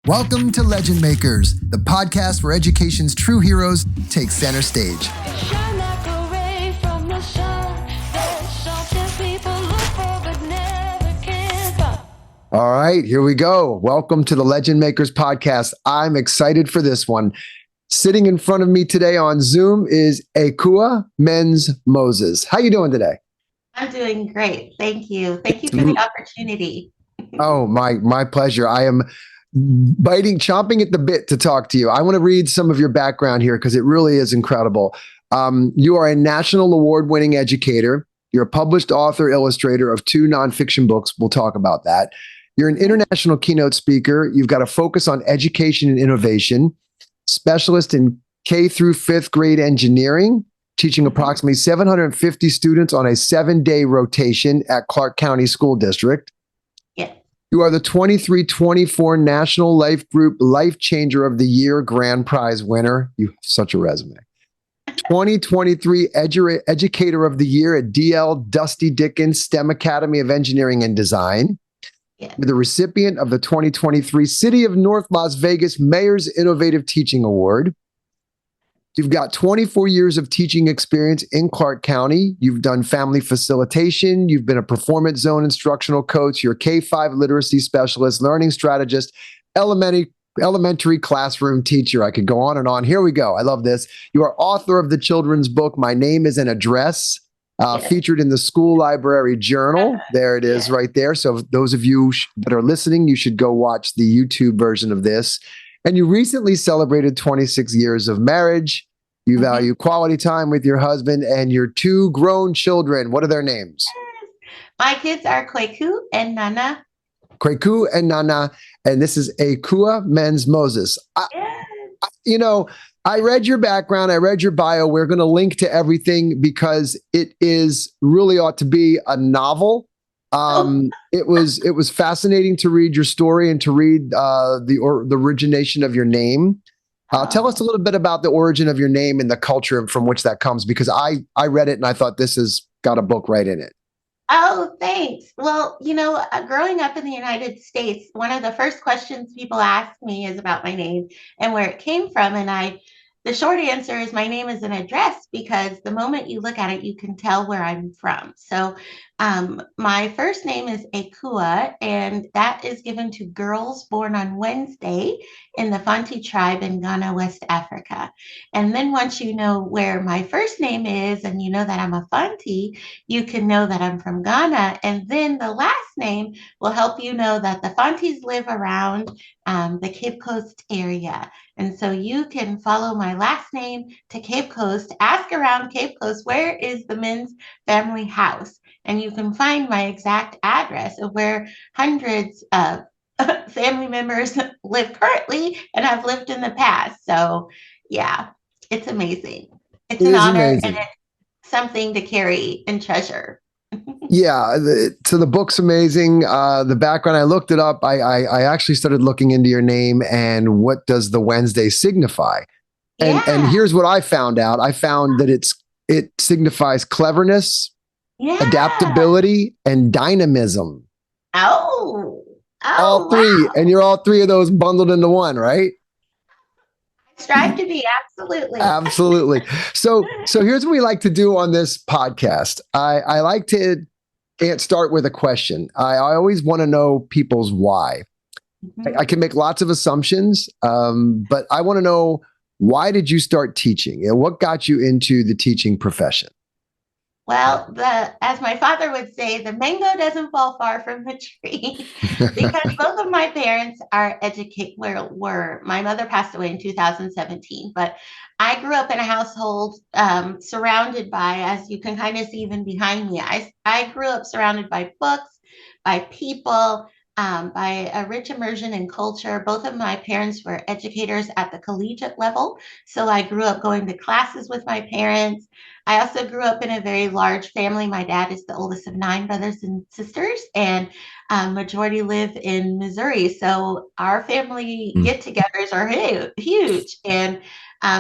Welcome to Legend Makers, the podcast where education's true heroes take center stage. Shine like a ray from the sun. There's something people look for but never can find. All right, here we go. Welcome to the Legend Makers podcast. I'm excited for this one. Sitting in front of me today on Zoom is Ekuwah Mends Moses. How you doing today? I'm doing great. Thank you. Thank you for the opportunity. Oh, my pleasure. I am chomping at the bit to talk to you. I want to read some of your background here because it really is incredible. You are a national award-winning educator. You're a published author, illustrator of 2 nonfiction books. We'll talk about that. You're an international keynote speaker. You've got a focus on education and innovation, specialist in K through 5th grade engineering, teaching approximately 750 students on a 7-day rotation at Clark County School District. Yes. You are the 23-24 National Life Group Life Changer of the Year Grand Prize winner. You have such a resume. 2023 Educator of the Year at DL Dusty Dickens STEM Academy of Engineering and Design. Yes. You're the recipient of the 2023 City of North Las Vegas Mayor's Innovative Teaching Award. You've got 24 years of teaching experience in Clark County. You've done family facilitation. You've been a performance zone instructional coach. You're a K-5 literacy specialist, learning strategist, elementary classroom teacher. I could go on and on. Here we go. I love this. You are author of the children's book, My Name is an Address, featured in the School Library Journal. There it is right there. So those of you that are listening, you should go watch the YouTube version of this. And you recently celebrated 26 years of marriage. You value quality time with your husband and your 2 grown children. What are their names? My kids are Kweku and Nana. Kweku and Nana. And this is Ekuwah Mends Moses. I read your background. I read your bio. We're going to link to everything because it is really ought to be a novel. It was fascinating to read your story and to read the origination of your name. Tell us a little bit about the origin of your name and the culture from which that comes, because I read it and I thought this has got a book right in it. Oh, thanks. Well, growing up in the United States, one of the first questions people ask me is about my name and where it came from. And the short answer is my name is an address, because the moment you look at it, you can tell where I'm from. So my first name is Ekuwah, and that is given to girls born on Wednesday in the Fanti tribe in Ghana, West Africa. And then once you know where my first name is and you know that I'm a Fanti, you can know that I'm from Ghana. And then the last name will help you know that the Fantis live around the Cape Coast area. And so you can follow my last name to Cape Coast, ask around Cape Coast, where is the Mends family house? And you can find my exact address of where hundreds of family members live currently and have lived in the past. So yeah, it's amazing. It's an honor, and it's something to carry and treasure. Yeah, so the book's amazing. The background, I looked it up. I actually started looking into your name and what does the Wednesday signify? And here's what I found out. I found that it signifies cleverness, adaptability, and dynamism. All 3. Wow. And you're all 3 of those bundled into one, right? Strive to be, absolutely. Absolutely. So here's what we like to do on this podcast. I like to start with a question. I always want to know people's why. I can make lots of assumptions, but I want to know, why did you start teaching? And what got you into the teaching profession? Well, as my father would say, the mango doesn't fall far from the tree, because both of my parents are were. My mother passed away in 2017, but I grew up in a household surrounded by, as you can kind of see even behind me, I grew up surrounded by books, by people, by a rich immersion in culture. Both of my parents were educators at the collegiate level, so I grew up going to classes with my parents. I also grew up in a very large family. My dad is the oldest of 9 brothers and sisters, and majority live in Missouri. So our family Mm. get-togethers are huge. And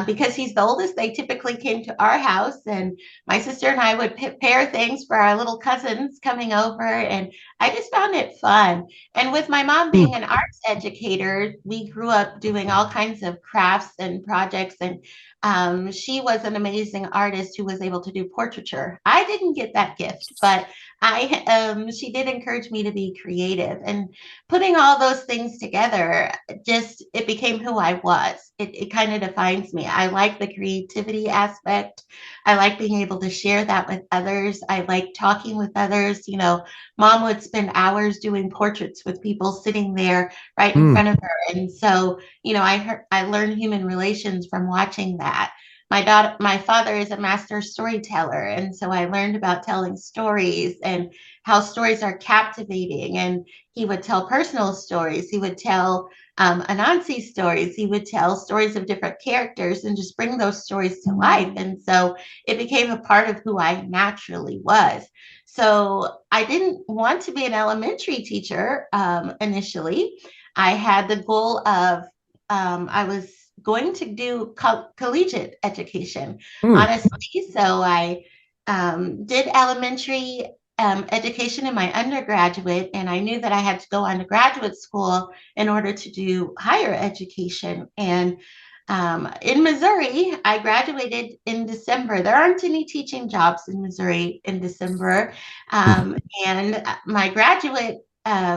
because he's the oldest, they typically came to our house, and my sister and I would prepare things for our little cousins coming over, and I just found it fun. And with my mom being Mm. an arts educator, we grew up doing all kinds of crafts and projects, and she was an amazing artist who was able to do portraiture. I didn't get that gift, but she did encourage me to be creative, and putting all those things together, just it became who I was. It kind of defines me. I like the creativity aspect. I like being able to share that with others. I like talking with others. Mom would spend hours doing portraits with people sitting there right in Mm. front of her. And so, I learned human relations from watching that. My father is a master storyteller, and so I learned about telling stories and how stories are captivating. And he would tell personal stories. He would tell Anansi stories. He would tell stories of different characters and just bring those stories to life. And so it became a part of who I naturally was. So I didn't want to be an elementary teacher initially. I had the goal of I was going to do collegiate education, Mm. honestly. So I did elementary education in my undergraduate, and I knew that I had to go on to graduate school in order to do higher education. And in Missouri, I graduated in December. There aren't any teaching jobs in Missouri in December. And my graduate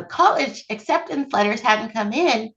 college acceptance letters hadn't come in.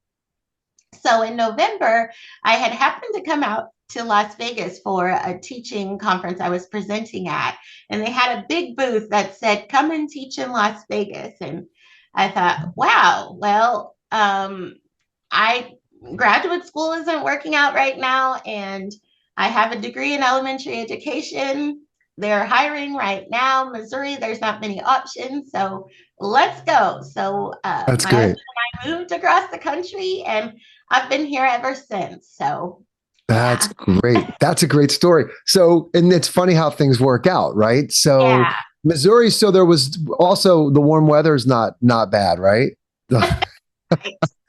So in November, I had happened to come out to Las Vegas for a teaching conference I was presenting at. And they had a big booth that said, "Come and teach in Las Vegas." And I thought, wow, well, I graduate school isn't working out right now, and I have a degree in elementary education. They're hiring right now. Missouri, there's not many options, so let's go. So That's my husband great. and I moved across the country, and I've been here ever since. So That's yeah, great. That's a great story. So, and it's funny how things work out, right? So, yeah. Missouri. So there was also the warm weather is not bad, right?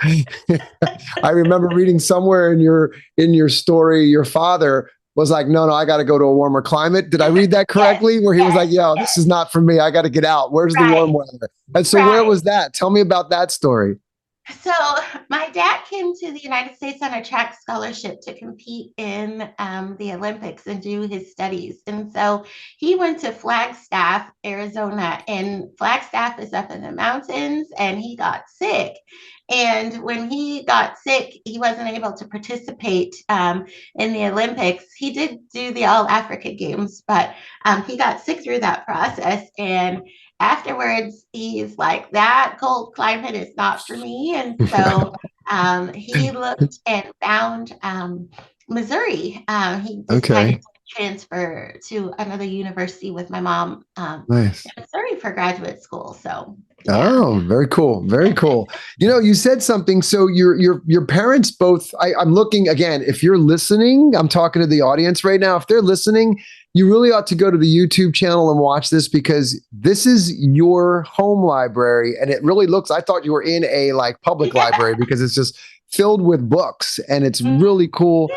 I remember reading somewhere in your story, your father was like, "No, no, I got to go to a warmer climate." Did I read that Yes, correctly? Where he was yes, like, "Yo, this yes. is not for me. I got to get out. Where's the warm Right, weather?" And so, where right. was that? Tell me about that story. So my dad came to the United States on a track scholarship to compete in the Olympics and do his studies. And so he went to Flagstaff, Arizona, and Flagstaff is up in the mountains, and he got sick. And when he got sick, he wasn't able to participate in the Olympics. He did do the All Africa Games, but he got sick through that process. And afterwards, he's like, that cold climate is not for me. And so he looked and found Missouri. He decided Okay, to transfer to another university with my mom nice. in Missouri for graduate school. So, yeah. Oh, very cool. Very cool. You said something. So your parents both, I'm looking again, if you're listening, I'm talking to the audience right now. If they're listening, you really ought to go to the YouTube channel and watch this because this is your home library. And it really looks, I thought you were in a like public library because it's just filled with books and it's really cool.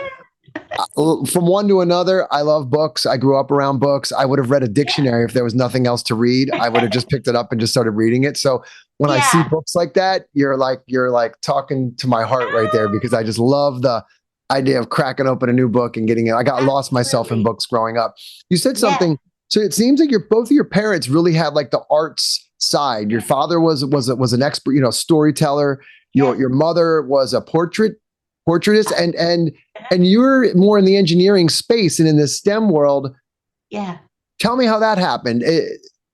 From one to another, I love books. I grew up around books. I would have read a dictionary if there was nothing else to read. I would have just picked it up and just started reading it. So when I see Yeah. books like that, you're like talking to my heart right there because I just love the idea of cracking open a new book and getting it. I got lost myself in Absolutely. books growing up. You said Yes. something. So it seems like both of your parents really had like the arts side. Your father was an expert, storyteller. Your Yes. your mother was a portraitist, and you're more in the engineering space and in the STEM world. Yeah. Tell me how that happened.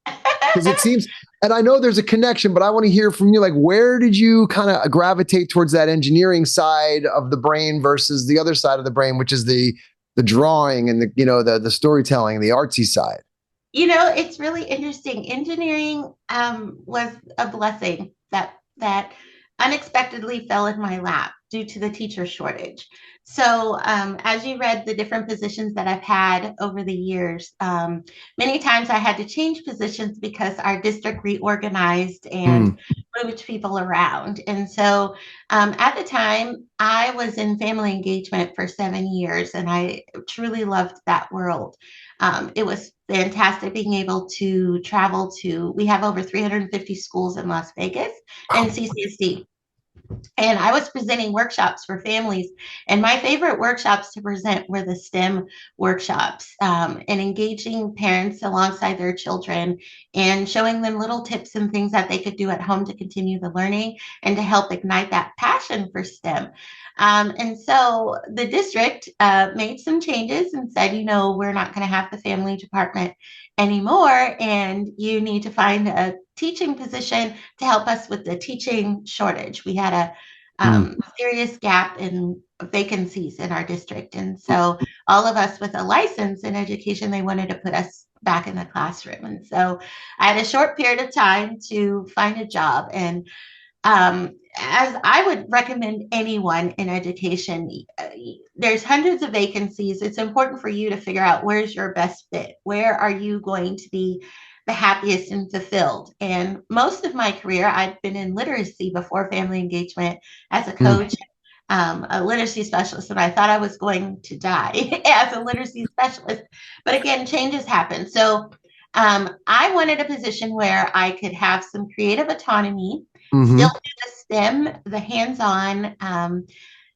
Because it seems, and I know there's a connection, but I want to hear from you. Like, where did you kind of gravitate towards that engineering side of the brain versus the other side of the brain, which is the drawing and the storytelling, the artsy side? It's really interesting. Engineering was a blessing that unexpectedly fell in my lap. due to the teacher shortage. So as you read the different positions that I've had over the years, many times I had to change positions because our district reorganized and moved people around. And so at the time, I was in family engagement for 7 years, and I truly loved that world. It was fantastic being able to travel to, we have over 350 schools in Las Vegas and CCSD. And I was presenting workshops for families. And my favorite workshops to present were the STEM workshops, and engaging parents alongside their children and showing them little tips and things that they could do at home to continue the learning and to help ignite that passion for STEM. And so the district made some changes and said, we're not going to have the family department anymore, and you need to find a teaching position to help us with the teaching shortage. We had a serious gap in vacancies in our district. And so all of us with a license in education, they wanted to put us back in the classroom. And so I had a short period of time to find a job. And as I would recommend anyone in education, there's hundreds of vacancies. It's important for you to figure out where's your best fit. Where are you going to be the happiest and fulfilled? And most of my career, I've been in literacy before family engagement as a coach, a literacy specialist, and I thought I was going to die as a literacy specialist. But again, changes happen. So I wanted a position where I could have some creative autonomy, still do the STEM, the hands-on,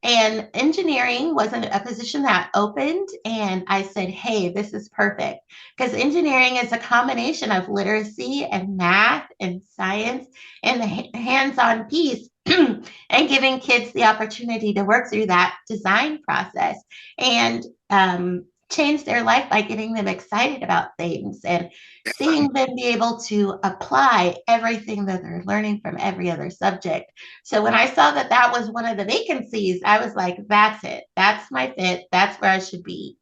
and engineering wasn't a position that opened. And I said, hey, this is perfect, because engineering is a combination of literacy and math and science and the hands-on piece and giving kids the opportunity to work through that design process and change their life by getting them excited about things and seeing them be able to apply everything that they're learning from every other subject. So when I saw that that was one of the vacancies, I was like, that's it. That's my fit. That's where I should be.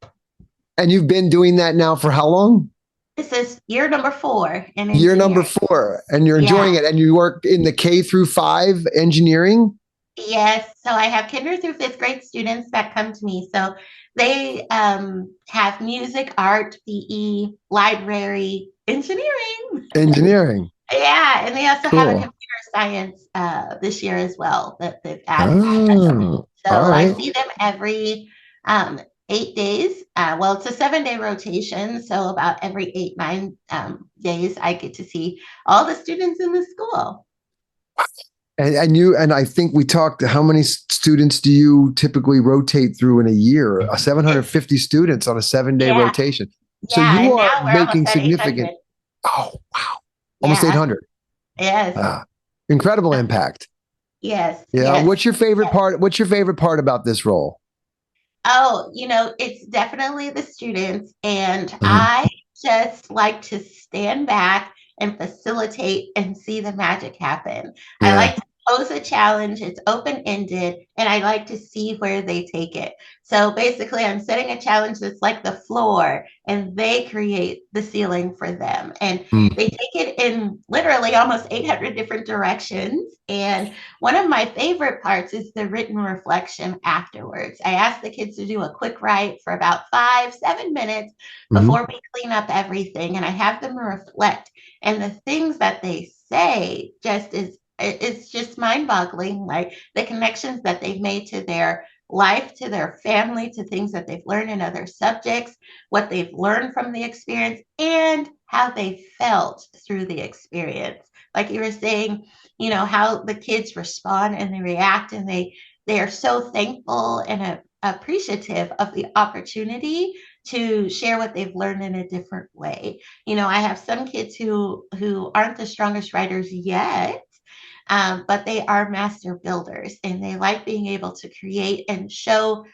And you've been doing that now for how long? This is year number 4 in Year number engineering. 4, and you're enjoying it. And you work in the K-5 engineering? Yes. So I have kinder through 5th grade students that come to me. So they have music, art, PE, library, engineering. Engineering. Yeah. And they also have a Cool. computer science this year as well that they've added. Oh, So all I right. see them every 8 days. Well, it's a 7-day rotation. So about every 8, 9 days, I get to see all the students in the school. And I think we talked, how many students do you typically rotate through in a year? 750 students on a 7-day Yeah. rotation. So Yeah. you And are now we're making almost at significant. 800. Oh, wow. Almost Yeah. 800. Yes. Incredible impact. Yes. Yeah. Yes. What's your favorite part? What's your favorite part about this role? Oh, it's definitely the students. And I just like to stand back and facilitate and see the magic happen. I Yeah. like to pose a challenge. It's open-ended, and I like to see where they take it. So basically, I'm setting a challenge that's like the floor, and they create the ceiling for them. And they take it in literally almost 800 different directions. And one of my favorite parts is the written reflection afterwards. I ask the kids to do a quick write for about 5-7 minutes before we clean up everything. And I have them reflect. And the things that they say it's just mind-boggling, like the connections that they've made to their life, to their family, to things that they've learned in other subjects, what they've learned from the experience, and how they felt through the experience. Like you were saying, how the kids respond and they react, and they are so thankful and appreciative of the opportunity to share what they've learned in a different way. I have some kids who aren't the strongest writers yet, but they are master builders, and they like being able to create and show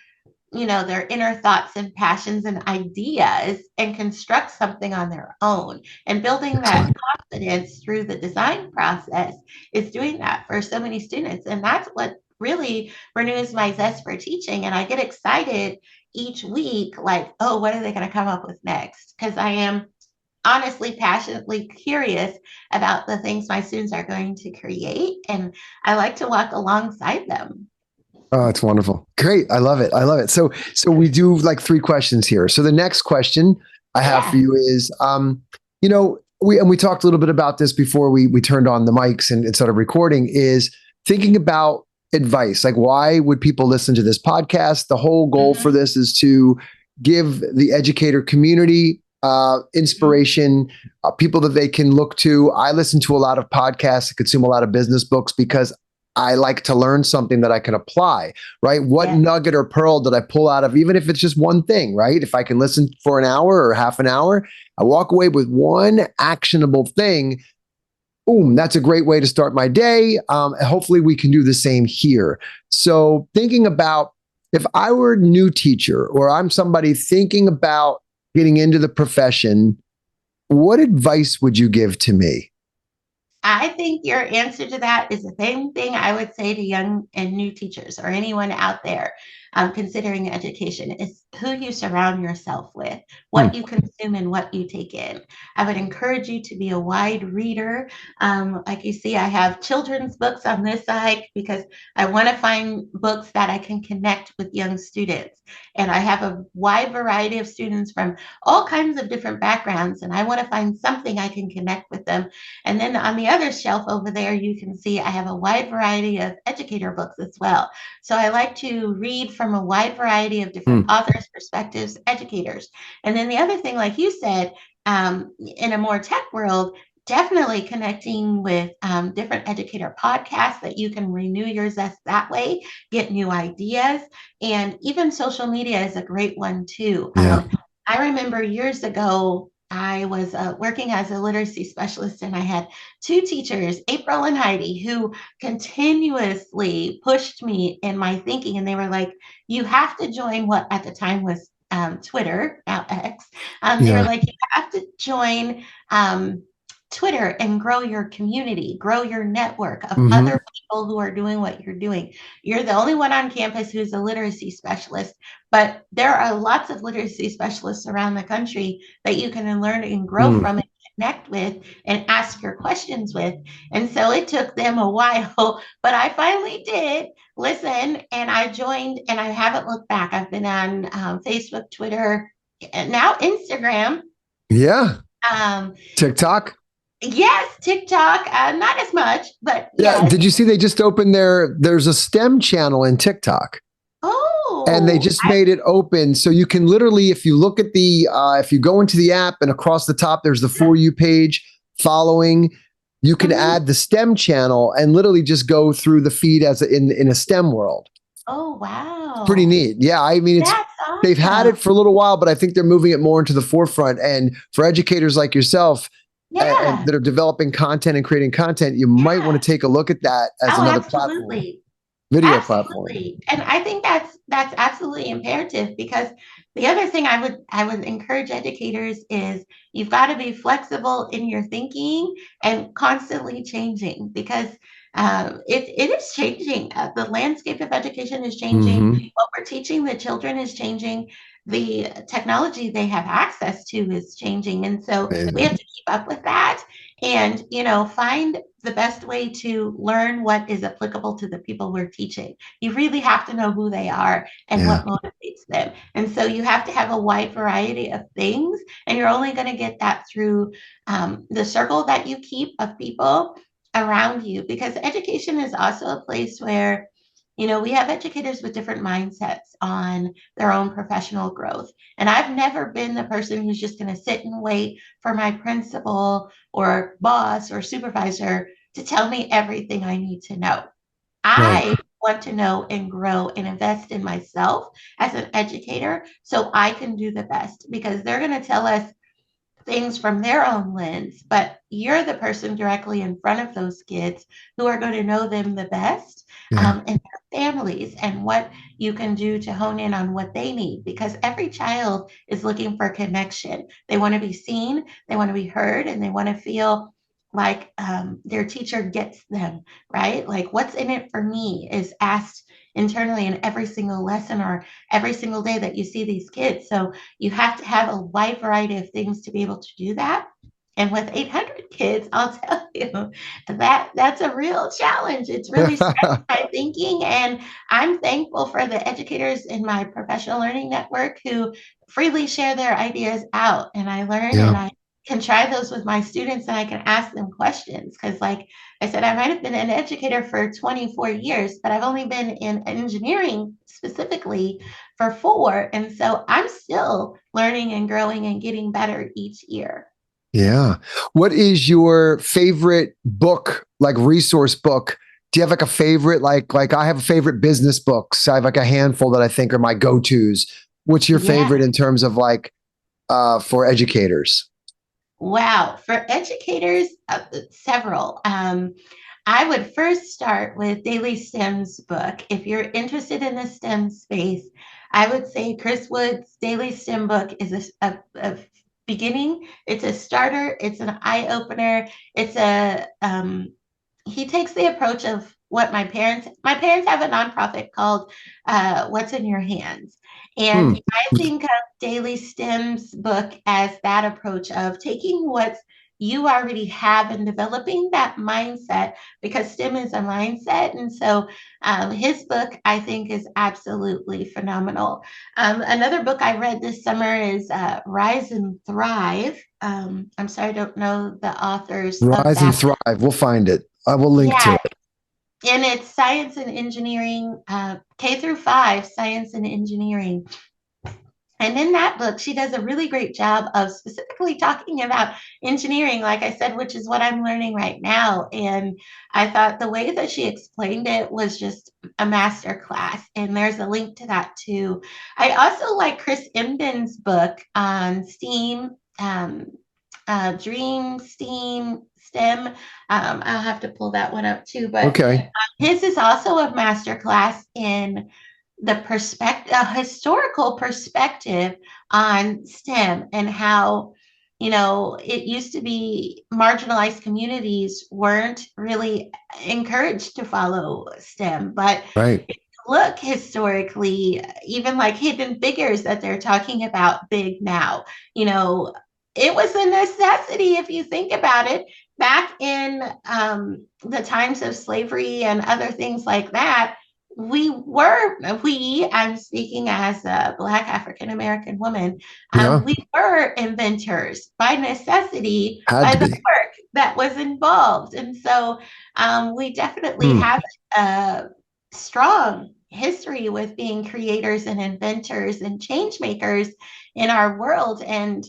their inner thoughts and passions and ideas and construct something on their own. And building that confidence through the design process is doing that for so many students. And that's what really renews my zest for teaching. And I get excited each week, like, oh, what are they going to come up with next? Because I am honestly passionately curious about the things my students are going to create, and I like to walk alongside them. Oh, it's wonderful. Great. I love it. I love it. So we do like three questions here. So the next question I have for Yeah. you is, we talked a little bit about this before we turned on the mics and started recording, is thinking about advice. Like, why would people listen to this podcast? The whole goal for Mhm. this is to give the educator community inspiration, people that they can look to. I listen to a lot of podcasts, consume a lot of business books because I like to learn something that I can apply, right? What Yeah. nugget or pearl did I pull out of, even if it's just one thing, right? If I can listen for an hour or half an hour, I walk away with one actionable thing. Boom, that's a great way to start my day. Hopefully, we can do the same here. So, thinking about if I were a new teacher or I'm somebody thinking about getting into the profession, what advice would you give to me? I think your answer to that is the same thing I would say to young and new teachers or anyone out there considering education is who you surround yourself with, what Hmm. you consume and what you take in. I would encourage you to be a wide reader. Like you see, I have children's books on this side because I want to find books that I can connect with young students. And I have a wide variety of students from all kinds of different backgrounds, and I want to find something I can connect with them. And then on the other shelf over there, you can see I have a wide variety of educator books as well. So I like to read from a wide variety of different Hmm. authors, perspectives, educators. And then the other thing, like you said, in a more tech world, definitely connecting with different educator podcasts that you can renew your zest that way, get new ideas. And even social media is a great one too. Yeah. I remember years ago, I was working as a literacy specialist, and I had two teachers, April and Heidi, who continuously pushed me in my thinking. And they were like, you have to join what at the time was Twitter, now X. They were Yeah. like, you have to join Twitter and grow your community, grow your network of Hmm. other people who are doing what you're doing. You're the only one on campus who's a literacy specialist, but there are lots of literacy specialists around the country that you can learn and grow Hmm. from and connect with and ask your questions with. And so it took them a while, but I finally did listen and I joined and I haven't looked back. I've been on Facebook, Twitter, and now Instagram. Yeah. Um, TikTok. yes, TikTok, not as much, but Yeah. yes. Did you see they just opened there's a STEM channel in TikTok and they Oh, just made it open. So you can literally, if you look at if you go into the app and across the top, there's the For You page following, you can mhm. add the STEM channel and literally just go through the feed in a STEM world. Oh, Pretty wow. neat. Yeah. I mean, That's they've had awesome. it for a little while, but I think they're moving it more into the forefront. And for educators like yourself, and Yeah, that are developing content and creating content, you might want yeah. to take a look at that as Oh, another platform, absolutely. video platform. Absolutely. And I think that's absolutely imperative because the other thing I would encourage educators is you've got to be flexible in your thinking and constantly changing because it is changing. The landscape of education is changing. Hmm. What we're teaching the children is changing. The technology they have access to is changing. And so we have to keep up with that and, find the best way to learn what is applicable to the people we're teaching. You really have to know who they are and Yeah. what motivates them. And so you have to have a wide variety of things, and you're only going to get that through the circle that you keep of people around you, because education is also a place where we have educators with different mindsets on their own professional growth. And I've never been the person who's just going to sit and wait for my principal or boss or supervisor to tell me everything I need to know. Right. I want to know and grow and invest in myself as an educator so I can do the best, because they're going to tell us things from their own lens, but you're the person directly in front of those kids who are going to know them the best, Yeah. and their families, and what you can do to hone in on what they need, because every child is looking for connection. They want to be seen, they want to be heard, and they want to feel like their teacher gets them, right? Like, what's in it for me is asked internally in every single lesson or every single day that you see these kids. So you have to have a wide variety of things to be able to do that. And with 800 kids, I'll tell you that's a real challenge. It's really stretched my thinking, and I'm thankful for the educators in my professional learning network who freely share their ideas out, and I learn and Yeah. I can try those with my students and I can ask them questions because, like I said, I might have been an educator for 24 years, but I've only been in engineering specifically for 4. And so I'm still learning and growing and getting better each year. Yeah. What is your favorite book, like resource book? Do you have like a favorite, like I have a favorite business books. I have like a handful that I think are my go-tos. What's your Yeah. favorite in terms of like for educators? Wow. For educators, several. I would first start with Daily STEM's book. If you're interested in the STEM space, I would say Chris Wood's Daily STEM book is a beginning. It's a starter. It's an eye opener. It's a he takes the approach of what my parents have a nonprofit called What's in Your Hands. Hmm. And I think of Daily STEM's book as that approach of taking what you already have and developing that mindset because STEM is a mindset. And so his book, I think, is absolutely phenomenal. Another book I read this summer is Rise and Thrive. I'm sorry, I don't know the authors of Rise and that. Thrive. We'll find it. I will link to Yeah, it. and it's science and engineering, K through 5, science and engineering. And in that book, she does a really great job of specifically talking about engineering, like I said, which is what I'm learning right now. And I thought the way that she explained it was just a master class. And there's a link to that too. I also like Chris Emden's book on STEAM, Dream, STEAM, STEM. I'll have to pull that one up too. But Okay. his is also a master class in the perspective, a historical perspective on STEM and how, it used to be marginalized communities weren't really encouraged to follow STEM. But Right. look historically, even like Hidden Figures that they're talking about big now, it was a necessity if you think about it. Back in the times of slavery and other things like that, I'm speaking as a Black African American woman, Yeah. we were inventors by necessity Had by to the be. work that was involved. And so we definitely Hmm. have a strong history with being creators and inventors and change makers in our world. And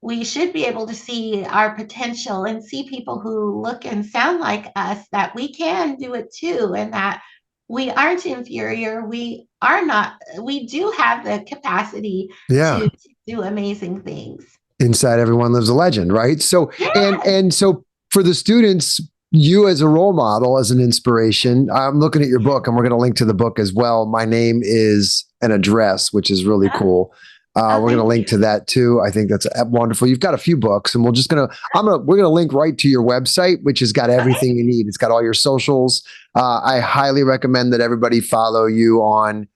we should be able to see our potential and see people who look and sound like us that we can do it too, and that we aren't inferior. We are not, we do have the capacity Yeah. to do amazing things. Inside everyone lives a legend, right? So Yeah. and so for the students, you as a role model, as an inspiration, I'm looking at your book and we're going to link to the book as well. My name is an address, which is really cool. We're going to Thank link to you. that too. I think that's wonderful. You've got a few books and we're going to link right to your website, which has got Okay. everything you need. It's got all your socials. I highly recommend that everybody follow you on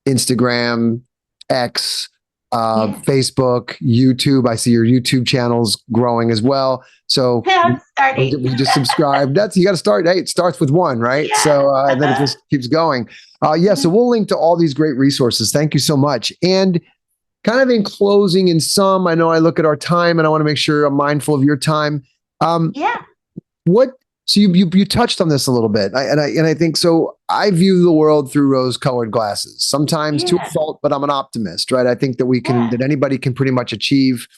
Instagram, X, Yeah. Facebook, YouTube. I see your YouTube channel's growing as well. So Yeah, I'm starting. we just subscribed. You got to start. Hey, it starts with one, right? Yeah. So and then it just keeps going. Yeah. So we'll link to all these great resources. Thank you so much. And kind of in closing, I know I look at our time and I want to make sure I'm mindful of your time. Yeah. What so you touched on this a little bit, and I think so. I view the world through rose-colored glasses, sometimes to a Yeah. fault, but I'm an optimist, right? I think that anybody can pretty much achieve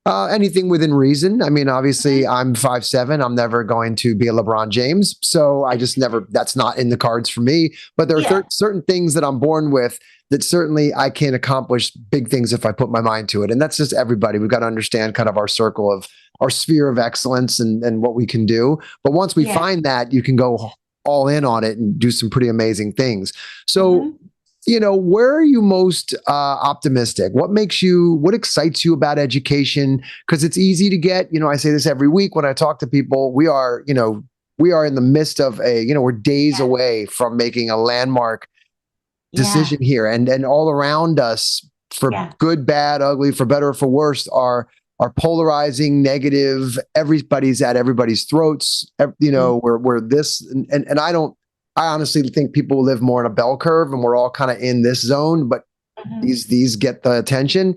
anything within reason. I mean, obviously, I'm 5'7". I'm never going to be a LeBron James, so I just never. That's not in the cards for me. But there are Yeah. certain things that I'm born with that certainly I can accomplish big things if I put my mind to it. And that's just everybody. We've got to understand kind of our circle of our sphere of excellence and what we can do. But once we Yeah. find that, you can go all in on it and do some pretty amazing things. So, where are you most optimistic? What excites you about education? Because it's easy to get, I say this every week when I talk to people, we are in the midst of we're days Yeah. away from making a landmark Yeah. decision here. And all around us, for Yeah. good, bad, ugly, for better or for worse, are are polarizing, negative. Everybody's at everybody's throats. We're this, and I honestly think people live more in a bell curve, and we're all kind of in this zone, but these get the attention.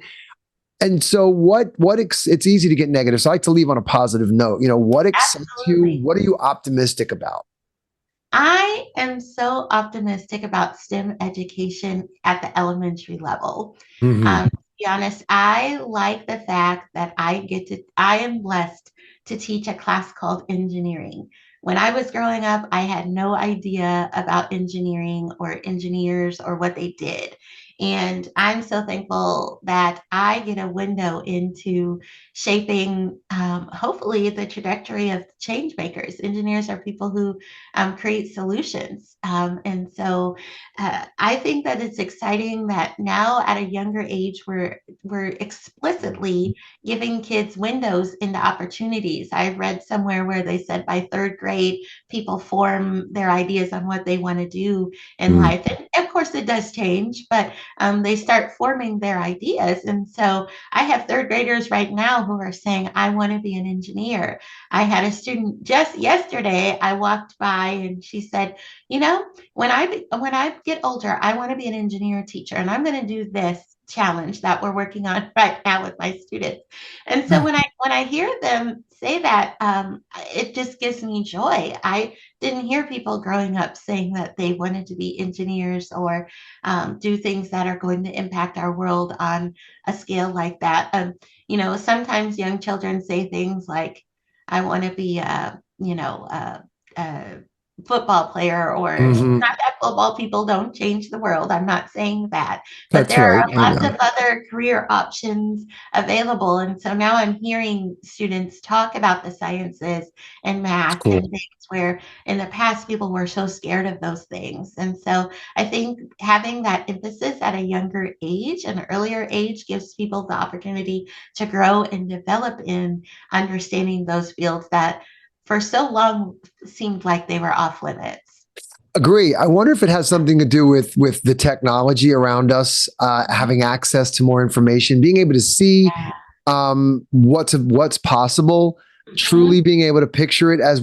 And so it's easy to get negative. So I like to leave on a positive note. What excites you? What are you optimistic about? I am so optimistic about STEM education at the elementary level. Mm-hmm. To be honest, I like the fact that I am blessed to teach a class called engineering. When I was growing up, I had no idea about engineering or engineers or what they did. And I'm so thankful that I get a window into shaping, hopefully, the trajectory of change makers. Engineers are people who create solutions. And so I think that it's exciting that now at a younger age, we're explicitly giving kids windows into opportunities. I read somewhere where they said by third grade, people form their ideas on what they want to do in life. And of course, it does change, but they start forming their ideas. And so I have third graders right now who are saying, I want to be an engineer. I had a student just yesterday, I walked by and she said, when I get older, I want to be an engineer teacher, and I'm going to do this challenge that we're working on right now with my students. And so when I hear them say that, it just gives me joy. I didn't hear people growing up saying that they wanted to be engineers or do things that are going to impact our world on a scale like that. Sometimes young children say things like, I want to be a football player, or Mm-hmm. not that football people don't change the world. I'm not saying that, but That's there right. are I lots know. of other career options available. And so now I'm hearing students talk about the sciences and It's math and cool. things where in the past people were so scared of those things. And so I think having that emphasis at a younger age, an earlier age, gives people the opportunity to grow and develop in understanding those fields that for so long seemed like they were off limits. Agree. I wonder if it has something to do with the technology around us, having access to more information, being able to see what's possible, Mhm. truly being able to picture it as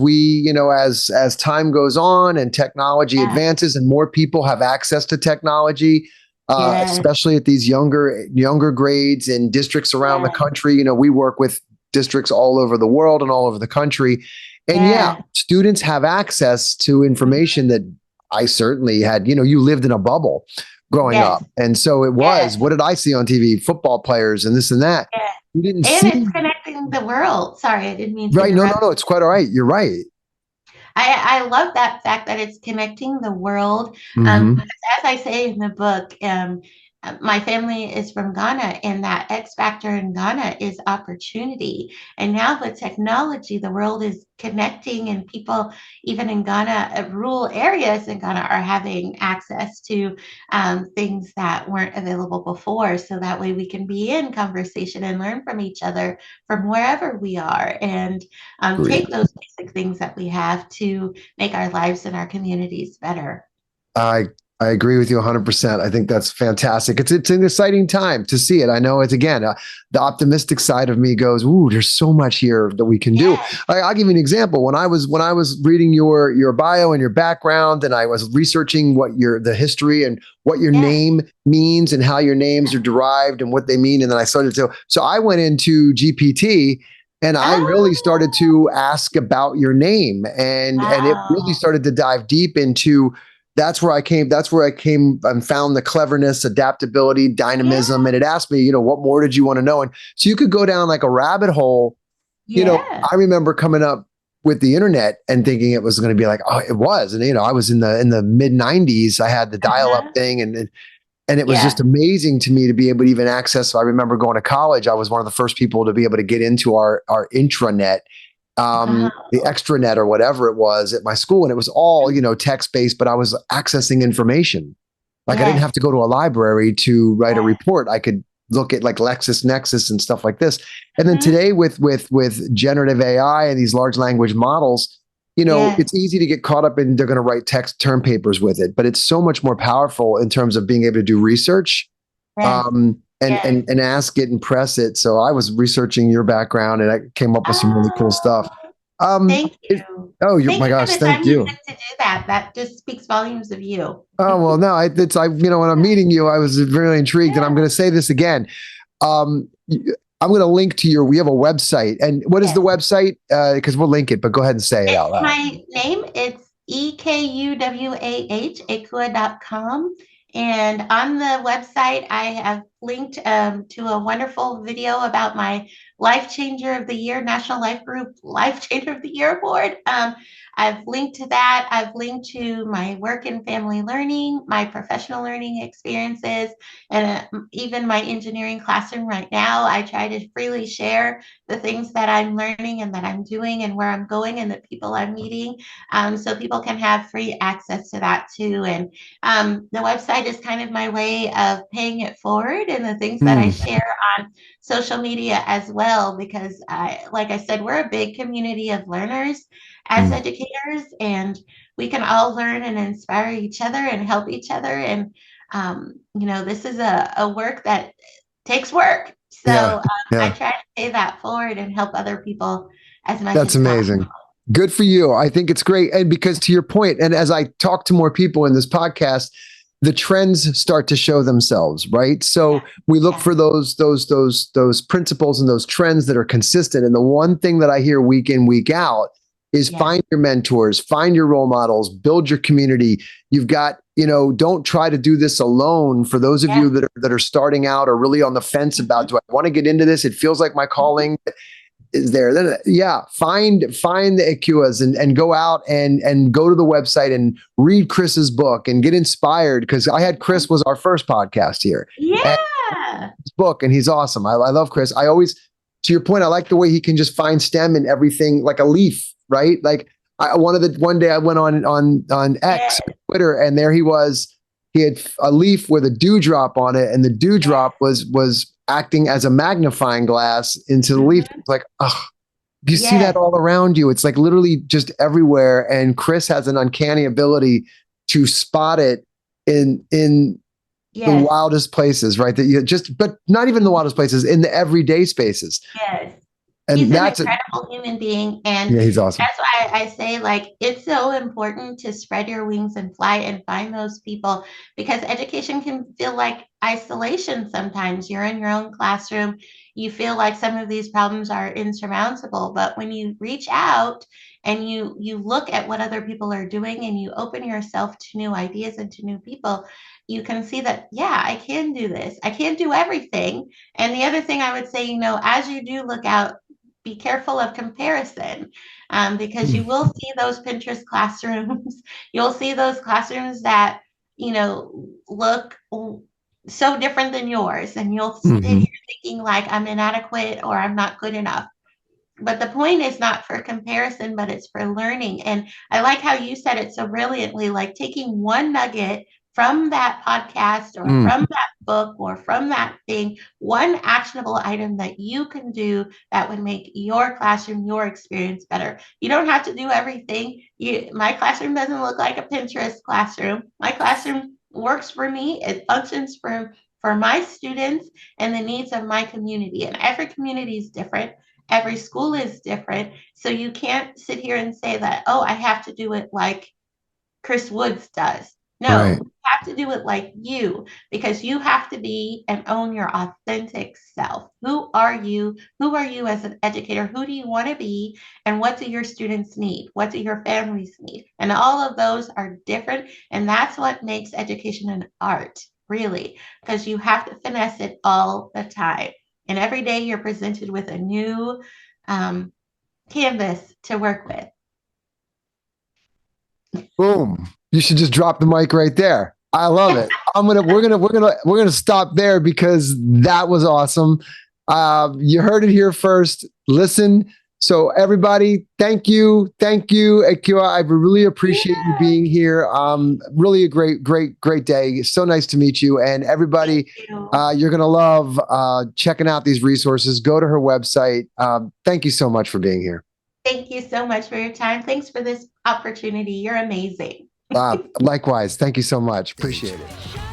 as time goes on and technology Yeah. advances and more people have access to technology, Yes. especially at these younger grades in districts around the Yes. country. We work with districts all over the world and all over the country. And yeah, Yes. students have access to information that I certainly had. You lived in a bubble growing Yes. up. And so it was, Yes. what did I see on TV? Football players and this and that. Yes. You didn't And it's see, connecting the world. Sorry, I didn't mean to right? No, no, interrupt. no. It's quite all right. You're right. I love that fact that it's connecting the world. Hmm. Because as I say in the book, my family is from Ghana, and that X factor in Ghana is opportunity. And now with technology, the world is connecting, and people, even in Ghana, rural areas in Ghana, are having access to things that weren't available before. So that way we can be in conversation and learn from each other from wherever we are, and Agreed. take those basic things that we have to make our lives and our communities better. I I agree with you 100%. I think that's fantastic. It's an exciting time to see it. I know it's again the optimistic side of me goes, "Ooh, there's so much here that we can do." Yes, I'll give you an example. When I was reading your bio and your background, and I was researching the history and what your yes, name means and how your names are derived and what they mean, and then I started to. So I went into GPT. And I really oh, started to ask about your name, and it really wow, started to dive deep into that's where I came and found the cleverness, adaptability, dynamism. yeah, And it asked me, what more did you want to know? And so you could go down like a rabbit hole. yeah, I remember coming up with the internet and thinking it was going to be like, oh, it was. And, I was in the mid 90s. I had the dial up uh-huh, thing and it was just yeah, amazing to me to be able to even access. So I remember going to college. I was one of the first people to be able to get into our intranet, the wow, extranet or whatever it was at my school. And it was all, text based, but I was accessing information. Like I didn't yes, have to go to a library to write a yes, report. I could look at like LexisNexis and stuff like this. And then mhm, today with generative AI and these large language models, yes, it's easy to get caught up in they're going to write text term papers with it, but it's so much more powerful in terms of being able to do research, yes, and ask it and press it. So I was researching your background and I came up with some really cool stuff. Thank you. Oh, Thank my you for gosh, the time thank you you. took to do that. That just speaks volumes of you. Oh, well, no, when I'm meeting you, I was really intrigued, and I'm going to say this again. I'm going to link to we have a website, and what is the website? Because we'll link it, but go ahead and say it out loud. My name, it's Ekuwah, Ekuwah.com. And on the website, I have linked to a wonderful video about my Life Changer of the Year, National Life Group Life Changer of the Year Award. I've linked to that. I've linked to my work and family learning, my professional learning experiences, and even my engineering classroom right now. I try to freely share the things that I'm learning and that I'm doing and where I'm going and the people I'm meeting, so people can have free access to that too. And the website is kind of my way of paying it forward and the things that I share on social media as well, because like I said, we're a big community of learners as educators, and we can all learn and inspire each other and help each other. And this is a work that takes work. So I try to pay that forward and help other people as much That's as amazing. possible. Good for you. I think it's great. And because to your point, and as I talk to more people in this podcast, the trends start to show themselves, right? So we look for those principles and those trends that are consistent. And the one thing that I hear week in, week out is find your mentors, find your role models, build your community. You've got, don't try to do this alone. For those of you that are starting out or really on the fence about, do I want to get into this? It feels like my calling is there. Then find the Ekuwahs and go out and go to the website and read Chris's book and get inspired, because I had Chris was our first podcast here. His book, and he's awesome. I love Chris. I always, to your point, I like the way he can just find STEM in everything, like a leaf, right? Like one day I went on X, Twitter, and there he was. He had a leaf with a dewdrop on it, and the dewdrop was acting as a magnifying glass into the leaf. It's like, you see that all around you. It's like literally just everywhere. And Chris has an uncanny ability to spot it in the wildest places, right? But not even the wildest places, in the everyday spaces. Yes. And he's that's an incredible human being. And he's awesome. That's why I say, like, it's so important to spread your wings and fly and find those people, because education can feel like isolation sometimes. You're in your own classroom. You feel like some of these problems are insurmountable. But when you reach out and you look at what other people are doing and you open yourself to new ideas and to new people, you can see that, I can do this. I can't do everything. And the other thing I would say, as you do look out, be careful of comparison, because you will see those Pinterest classrooms. You'll see those classrooms that, look so different than yours. And you'll sit here thinking like, I'm inadequate or I'm not good enough. But the point is not for comparison, but it's for learning. And I like how you said it so brilliantly, like taking one nugget from that podcast or from that book or from that thing, one actionable item that you can do that would make your classroom, your experience better. You don't have to do everything. My classroom doesn't look like a Pinterest classroom. My classroom works for me. It functions for my students and the needs of my community. And every community is different. Every school is different. So you can't sit here and say that, I have to do it like Chris Woods does. No, you have to do it like you, because you have to be and own your authentic self. Who are you? Who are you as an educator? Who do you want to be? And what do your students need? What do your families need? And all of those are different. And that's what makes education an art, really, because you have to finesse it all the time. And every day you're presented with a new canvas to work with. Boom. You should just drop the mic right there. I love it. We're gonna stop there, because that was awesome. You heard it here first. Listen. So everybody, thank you, Ekuwah. I really appreciate you being here. Really a great day. So nice to meet you. And everybody, you're gonna love checking out these resources. Go to her website. Thank you so much for being here. Thank you so much for your time. Thanks for this opportunity. You're amazing. Likewise. Thank you so much. Appreciate it.